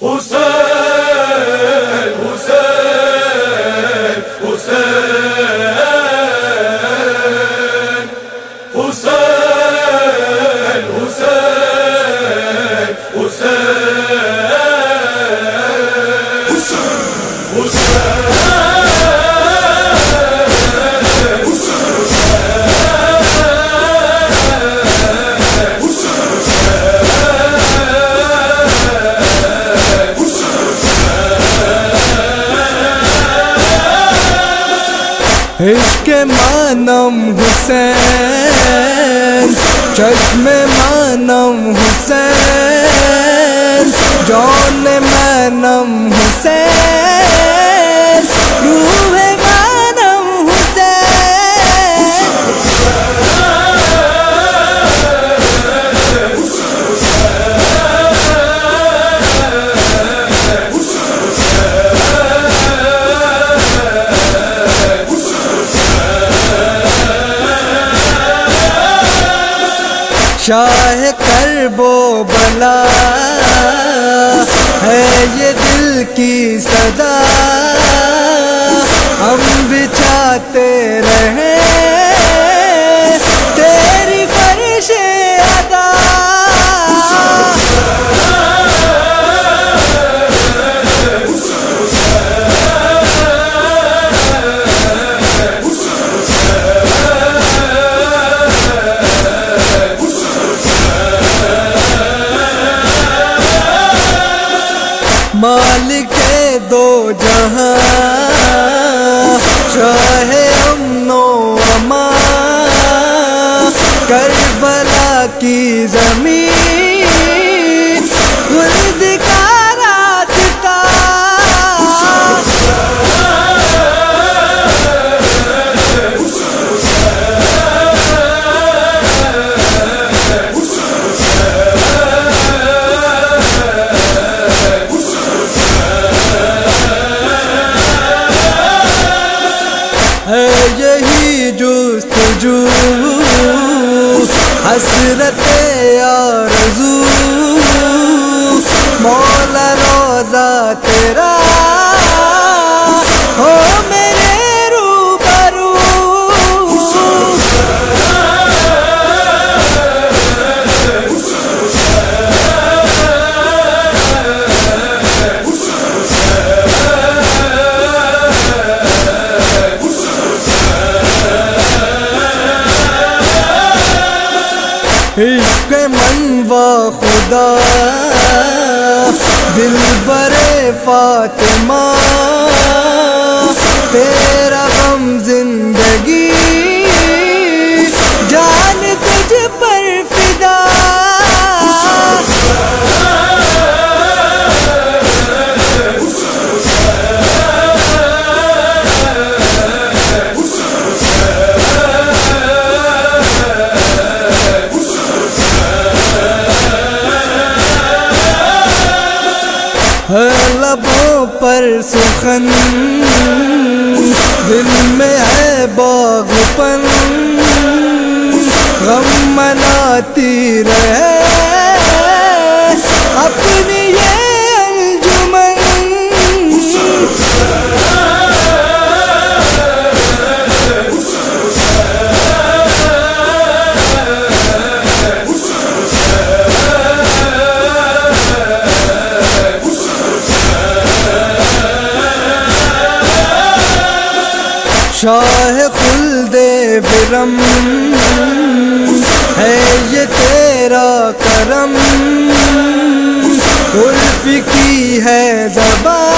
حسین حسین حسین حسین حسین عشق مانم حسین، چشم مانم حسین، جان مانم حسین، روح مانم شاہ کرب و بلا ہے یہ دل کی صدا، ہم بھی چاہتے رہیں تیری فرش ادا۔ مالک دو جہاں، شاہ امن و امان، کربلا کی زمین خلد کا راستہ۔ یہی جستجو حسرت آرزو، مولا روضہ تیرا ہو میرے روبرو۔ عشق منوا خدا دل برے فاطمہ، تیرا غم زندگی جان تجھ پر فدا۔ لبوں پر سخن، دل میں ہے باغ پن، غم مناتی رہے اپنی یہ انجمن۔ شاہ خلد برم ہے یہ تیرا کرم، الف کی ہے زبان